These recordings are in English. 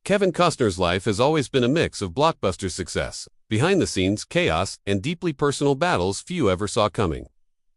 Kevin Costner's life has always been a mix of blockbuster success, behind-the-scenes chaos, and deeply personal battles few ever saw coming.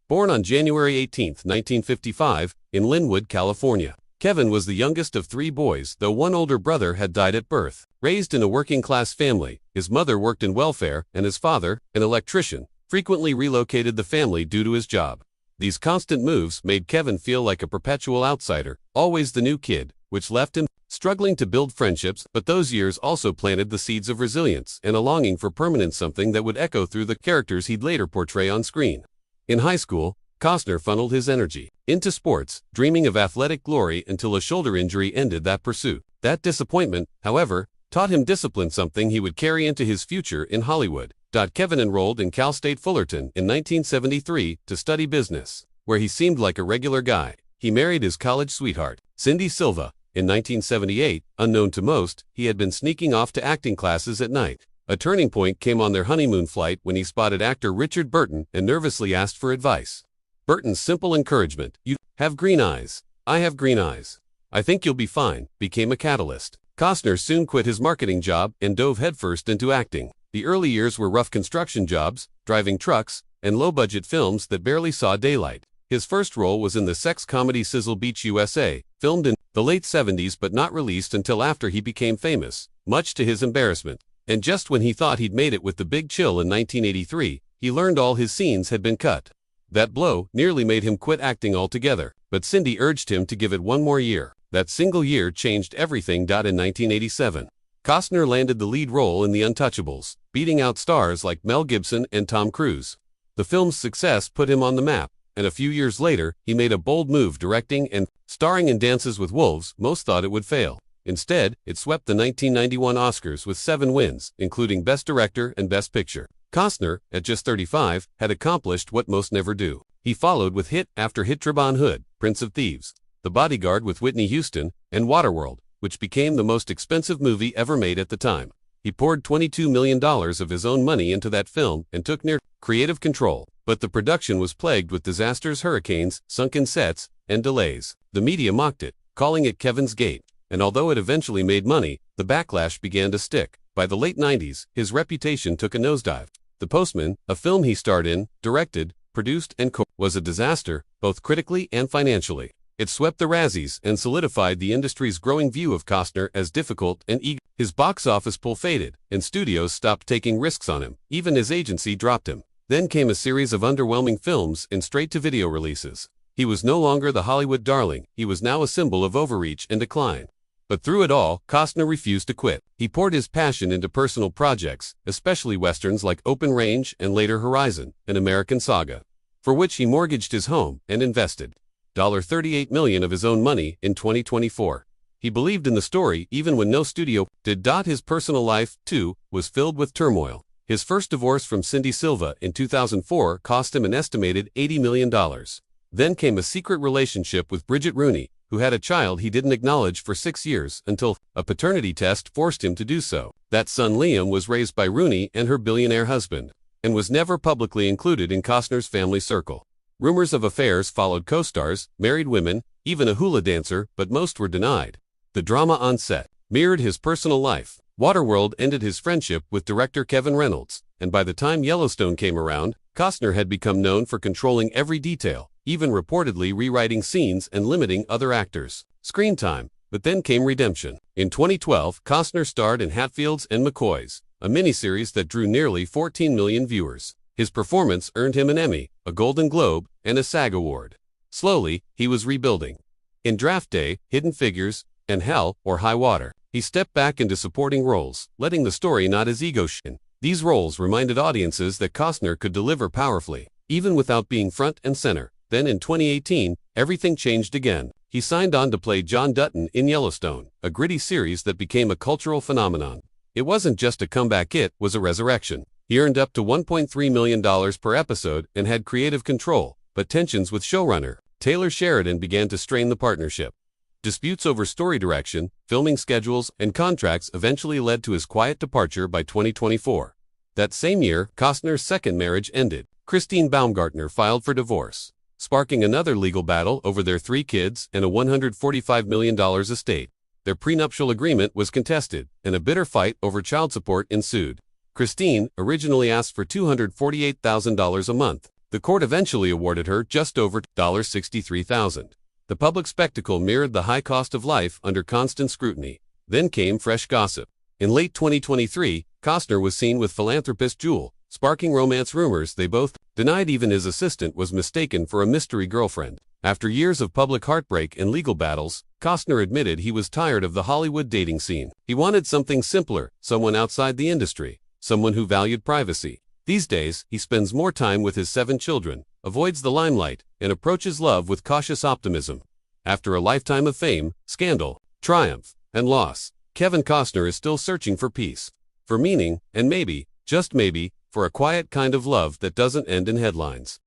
Born on January 18, 1955, in Linwood, California, Kevin was the youngest of three boys, though one older brother had died at birth. Raised in a working-class family, his mother worked in welfare, and his father, an electrician, frequently relocated the family due to his job. These constant moves made Kevin feel like a perpetual outsider, always the new kid, which left him struggling to build friendships, but those years also planted the seeds of resilience and a longing for permanence, something that would echo through the characters he'd later portray on screen. In high school, Costner funneled his energy into sports, dreaming of athletic glory until a shoulder injury ended that pursuit. That disappointment, however, taught him discipline, something he would carry into his future in Hollywood. Kevin enrolled in Cal State Fullerton in 1973 to study business, where he seemed like a regular guy. He married his college sweetheart, Cindy Silva, in 1978. Unknown to most, he had been sneaking off to acting classes at night. A turning point came on their honeymoon flight when he spotted actor Richard Burton and nervously asked for advice. Burton's simple encouragement, "You have green eyes. I have green eyes. I think you'll be fine," became a catalyst. Costner soon quit his marketing job and dove headfirst into acting. The early years were rough construction jobs, driving trucks, and low-budget films that barely saw daylight. His first role was in the sex comedy Sizzle Beach USA, filmed in the late 70s but not released until after he became famous, much to his embarrassment. And just when he thought he'd made it with The Big Chill in 1983, he learned all his scenes had been cut. That blow nearly made him quit acting altogether, but Cindy urged him to give it one more year. That single year changed everything. In 1987, Costner landed the lead role in The Untouchables, beating out stars like Mel Gibson and Tom Cruise. The film's success put him on the map, and a few years later, he made a bold move directing and starring in Dances with Wolves. Most thought it would fail. Instead, it swept the 1991 Oscars with 7 wins, including Best Director and Best Picture. Costner, at just 35, had accomplished what most never do. He followed with hit after hit: Robin Hood, Prince of Thieves, The Bodyguard with Whitney Houston, and Waterworld, which became the most expensive movie ever made at the time. He poured $22 million of his own money into that film and took near creative control, but the production was plagued with disasters, hurricanes, sunken sets, and delays. The media mocked it, calling it Kevin's Gate, and although it eventually made money, the backlash began to stick. By the late 90s, his reputation took a nosedive. The Postman, a film he starred in, directed, produced, and was a disaster, both critically and financially. It swept the Razzies and solidified the industry's growing view of Costner as difficult and eager. His box office pull faded, and studios stopped taking risks on him. Even his agency dropped him. Then came a series of underwhelming films and straight-to-video releases. He was no longer the Hollywood darling. He was now a symbol of overreach and decline. But through it all, Costner refused to quit. He poured his passion into personal projects, especially westerns like Open Range and later Horizon, an American saga, for which he mortgaged his home and invested $38 million of his own money in 2024. He believed in the story even when no studio did. His personal life, too, was filled with turmoil. His first divorce from Cindy Silva in 2004 cost him an estimated $80 million. Then came a secret relationship with Bridget Rooney, who had a child he didn't acknowledge for 6 years until a paternity test forced him to do so. That son, Liam, was raised by Rooney and her billionaire husband, and was never publicly included in Costner's family circle. Rumors of affairs followed co-stars, married women, even a hula dancer, but most were denied. The drama on set mirrored his personal life. Waterworld ended his friendship with director Kevin Reynolds, and by the time Yellowstone came around, Costner had become known for controlling every detail, even reportedly rewriting scenes and limiting other actors' screen time. But then came redemption. In 2012, Costner starred in Hatfields and McCoys, a miniseries that drew nearly 14 million viewers. His performance earned him an Emmy, a Golden Globe, and a SAG Award. Slowly, he was rebuilding. In Draft Day, Hidden Figures, and Hell or High Water, he stepped back into supporting roles, letting the story not his ego shine. These roles reminded audiences that Costner could deliver powerfully, even without being front and center. Then in 2018, everything changed again. He signed on to play John Dutton in Yellowstone, a gritty series that became a cultural phenomenon. It wasn't just a comeback, it was a resurrection. He earned up to $1.3 million per episode and had creative control, but tensions with showrunner Taylor Sheridan began to strain the partnership. Disputes over story direction, filming schedules, and contracts eventually led to his quiet departure by 2024. That same year, Costner's second marriage ended. Christine Baumgartner filed for divorce, sparking another legal battle over their 3 kids and a $145 million estate. their prenuptial agreement was contested, and a bitter fight over child support ensued. Christine originally asked for $248,000 a month. The court eventually awarded her just over $63,000. The public spectacle mirrored the high cost of life under constant scrutiny. Then came fresh gossip. In late 2023, Costner was seen with philanthropist Jewel, sparking romance rumors. They both denied even his assistant was mistaken for a mystery girlfriend. After years of public heartbreak and legal battles, Costner admitted he was tired of the Hollywood dating scene. He wanted something simpler, someone outside the industry, someone who valued privacy. These days, he spends more time with his 7 children, avoids the limelight, and approaches love with cautious optimism. After a lifetime of fame, scandal, triumph, and loss, Kevin Costner is still searching for peace, for meaning, and maybe, just maybe, for a quiet kind of love that doesn't end in headlines.